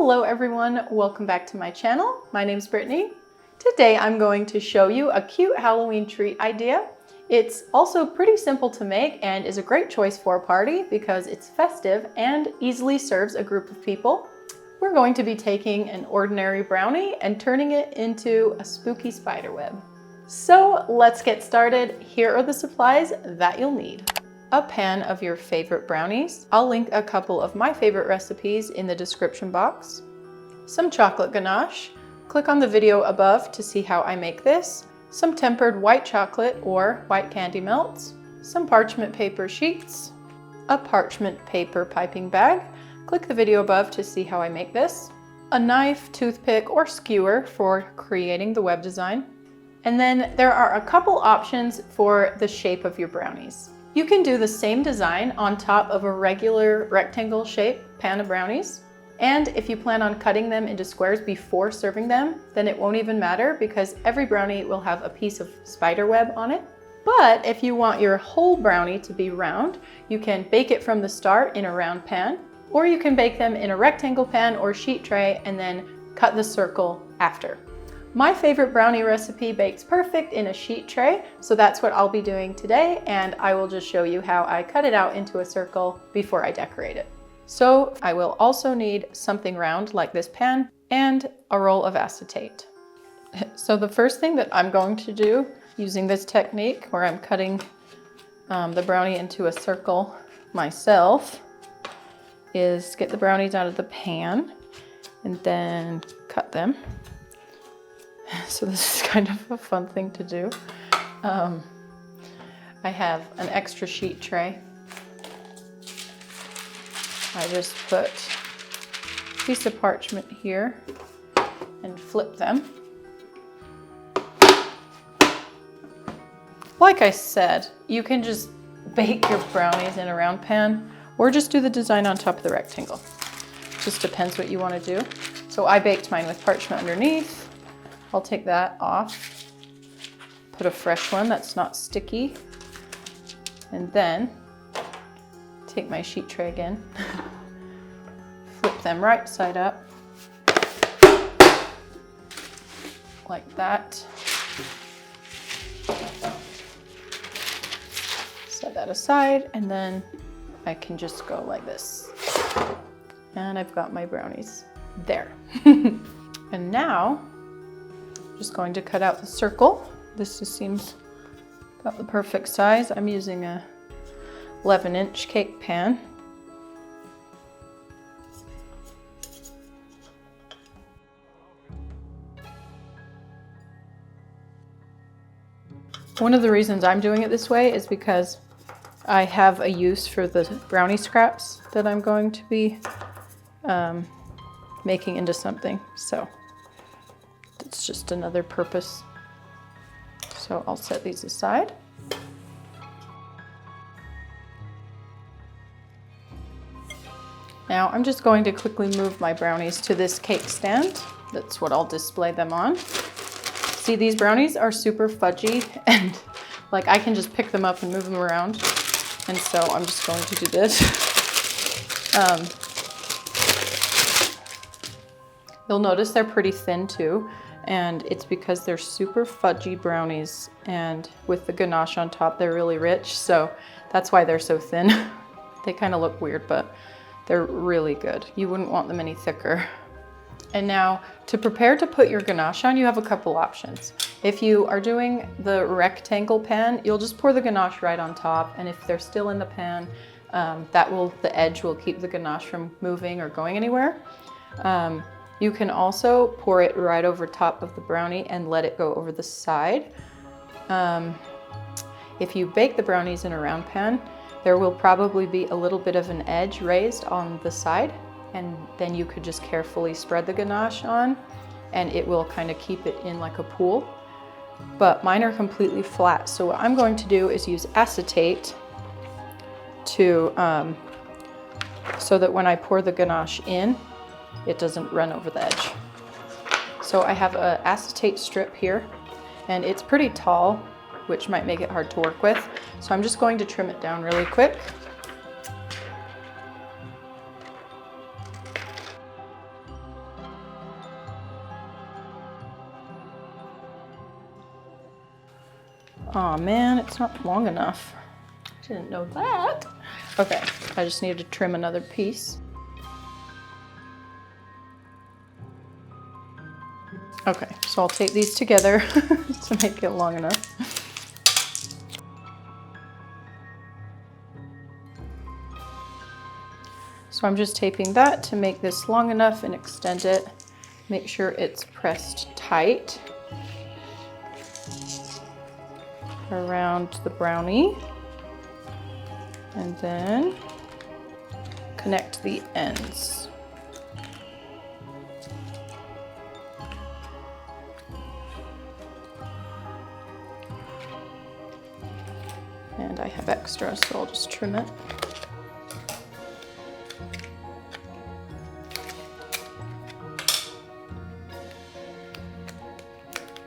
Hello everyone, welcome back to my channel. My name's Brittnee. Today I'm going to show you a cute Halloween treat idea. It's also pretty simple to make and is a great choice for a party because it's festive and easily serves a group of people. We're going to be taking an ordinary brownie and turning it into a spooky spider web. So let's get started. Here are the supplies that you'll need. A pan of your favorite brownies. I'll link a couple of my favorite recipes in the description box. Some chocolate ganache. Click on the video above to see how I make this. Some tempered white chocolate or white candy melts. Some parchment paper sheets. A parchment paper piping bag. Click the video above to see how I make this. A knife, toothpick, or skewer for creating the web design. And then there are a couple options for the shape of your brownies. You can do the same design on top of a regular rectangle shape pan of brownies. And if you plan on cutting them into squares before serving them, then it won't even matter because every brownie will have a piece of spider web on it. But if you want your whole brownie to be round, you can bake it from the start in a round pan, or you can bake them in a rectangle pan or sheet tray and then cut the circle after. My favorite brownie recipe bakes perfect in a sheet tray, so that's what I'll be doing today, and I will just show you how I cut it out into a circle before I decorate it. So I will also need something round like this pan and a roll of acetate. So the first thing that I'm going to do using this technique where I'm cutting the brownie into a circle myself is get the brownies out of the pan and then cut them. So this is kind of a fun thing to do. I have an extra sheet tray. I just put a piece of parchment here and flip them. Like I said, you can just bake your brownies in a round pan or just do the design on top of the rectangle. Just depends what you want to do. So I baked mine with parchment underneath. I'll take that off, put a fresh one that's not sticky, and then take my sheet tray again, flip them right side up, like that. Set that aside, and then I can just go like this. And I've got my brownies there. And now, just going to cut out the circle. This just seems about the perfect size. I'm using a 11-inch cake pan. One of the reasons I'm doing it this way is because I have a use for the brownie scraps that I'm going to be making into something. So it's just another purpose. So I'll set these aside. Now I'm just going to quickly move my brownies to this cake stand. That's what I'll display them on. See, these brownies are super fudgy and like I can just pick them up and move them around. And so I'm just going to do this. You'll notice they're pretty thin too. And it's because they're super fudgy brownies, and with the ganache on top, they're really rich, so that's why they're so thin. They kind of look weird, but they're really good. You wouldn't want them any thicker. And now, to prepare to put your ganache on, you have a couple options. If you are doing the rectangle pan, you'll just pour the ganache right on top, and if they're still in the pan, the edge will keep the ganache from moving or going anywhere. You can also pour it right over top of the brownie and let it go over the side. If you bake the brownies in a round pan, there will probably be a little bit of an edge raised on the side, and then you could just carefully spread the ganache on and it will kind of keep it in like a pool. But mine are completely flat, so what I'm going to do is use acetate to, so that when I pour the ganache in, it doesn't run over the edge. So I have an acetate strip here, and it's pretty tall, which might make it hard to work with. So I'm just going to trim it down really quick. Aw, man, it's not long enough. Didn't know that. Okay, I just need to trim another piece. Okay, so I'll tape these together to make it long enough. So I'm just taping that to make this long enough and extend it. Make sure it's pressed tight around the brownie. And then connect the ends. And I have extra, so I'll just trim it.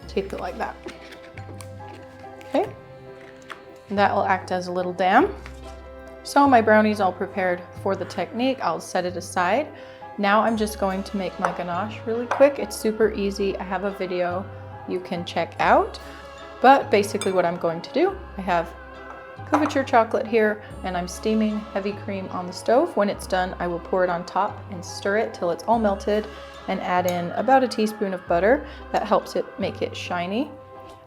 Tape it like that. Okay, and that will act as a little dam. So my brownie's all prepared for the technique. I'll set it aside. Now I'm just going to make my ganache really quick. It's super easy. I have a video you can check out. But basically what I'm going to do, I have couverture chocolate here and I'm steaming heavy cream on the stove. When it's done, I will pour it on top and stir it till it's all melted and add in about a teaspoon of butter. That helps it make it shiny.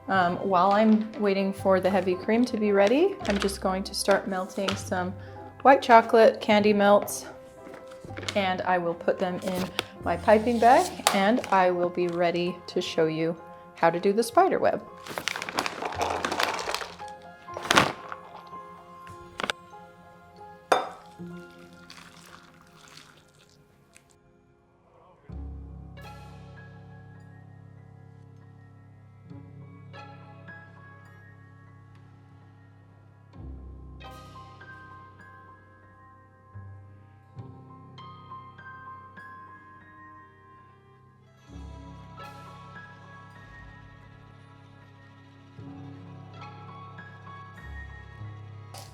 While I'm waiting for the heavy cream to be ready, I'm just going to start melting some white chocolate candy melts, and I will put them in my piping bag, and I will be ready to show you how to do the spider web.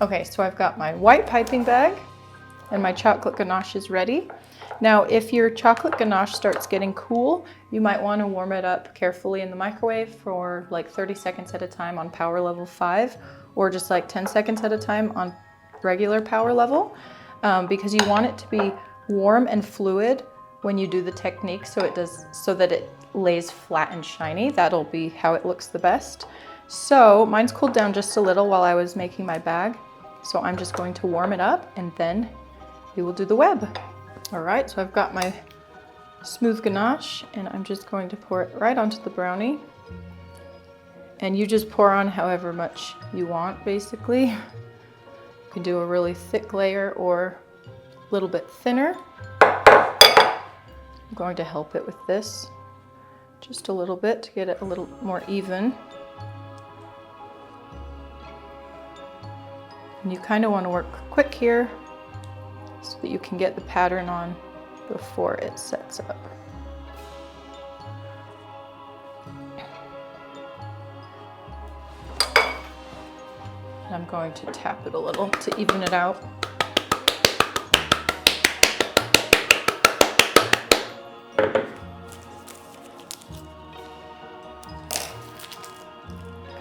Okay, so I've got my white piping bag and my chocolate ganache is ready. Now, if your chocolate ganache starts getting cool, you might want to warm it up carefully in the microwave for like 30 seconds at a time on power level 5, or just like 10 seconds at a time on regular power level, because you want it to be warm and fluid when you do the technique, so that it lays flat and shiny. That'll be how it looks the best. So mine's cooled down just a little while I was making my bag. So I'm just going to warm it up and then we will do the web. All right, so I've got my smooth ganache and I'm just going to pour it right onto the brownie. And you just pour on however much you want, basically. You can do a really thick layer or a little bit thinner. I'm going to help it with this just a little bit to get it a little more even. And you kind of want to work quick here so that you can get the pattern on before it sets up. And I'm going to tap it a little to even it out.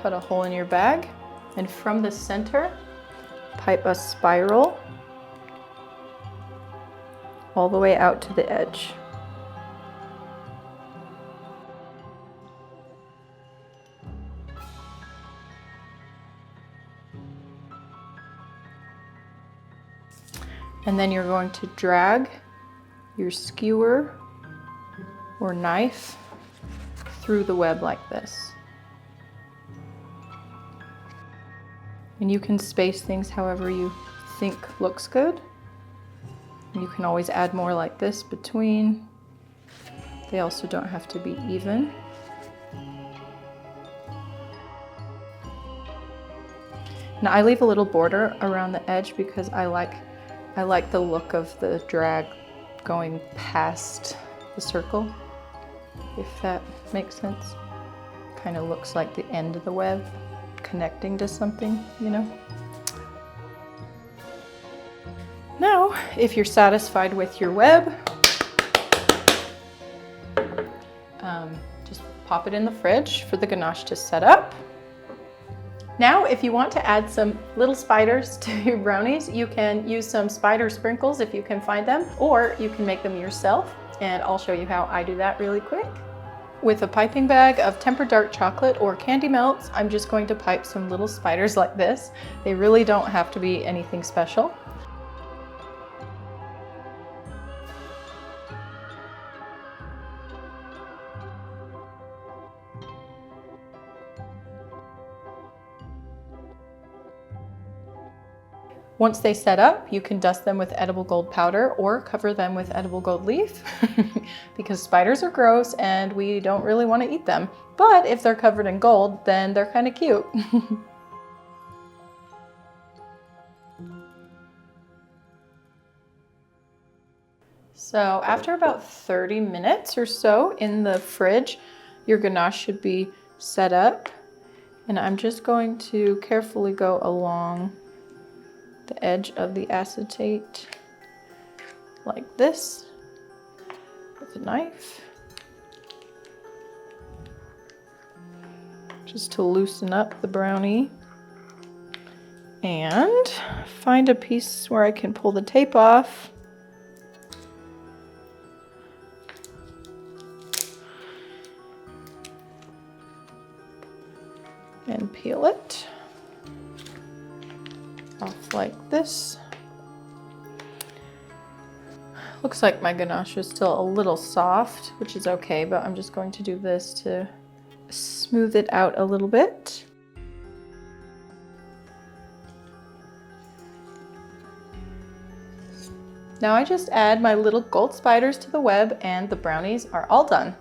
Cut a hole in your bag, and from the center, pipe a spiral all the way out to the edge. And then you're going to drag your skewer or knife through the web like this. And you can space things however you think looks good. You can always add more like this between. They also don't have to be even. Now I leave a little border around the edge because I like the look of the drag going past the circle, if that makes sense. Kind of looks like the end of the web connecting to something, you know. Now, if you're satisfied with your web, just pop it in the fridge for the ganache to set up. Now, if you want to add some little spiders to your brownies, you can use some spider sprinkles if you can find them, or you can make them yourself, and I'll show you how I do that really quick. With a piping bag of tempered dark chocolate or candy melts, I'm just going to pipe some little spiders like this. They really don't have to be anything special. Once they set up, you can dust them with edible gold powder or cover them with edible gold leaf because spiders are gross and we don't really want to eat them. But if they're covered in gold, then they're kind of cute. So after about 30 minutes or so in the fridge, your ganache should be set up. And I'm just going to carefully go along the edge of the acetate like this with a knife, just to loosen up the brownie, and find a piece where I can pull the tape off. And peel it off like this. Looks like my ganache is still a little soft, which is okay, but I'm just going to do this to smooth it out a little bit. Now I just add my little gold spiders to the web and the brownies are all done.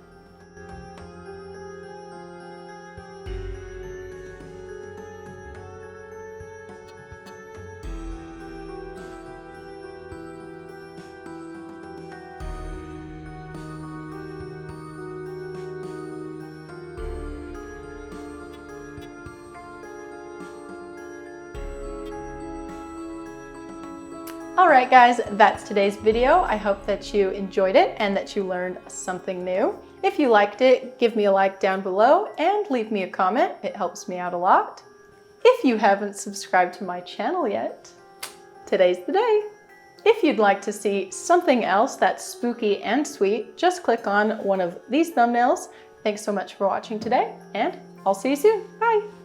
Alright guys, that's today's video. I hope that you enjoyed it and that you learned something new. If you liked it, give me a like down below and leave me a comment. It helps me out a lot. If you haven't subscribed to my channel yet, today's the day. If you'd like to see something else that's spooky and sweet, just click on one of these thumbnails. Thanks so much for watching today, and I'll see you soon. Bye!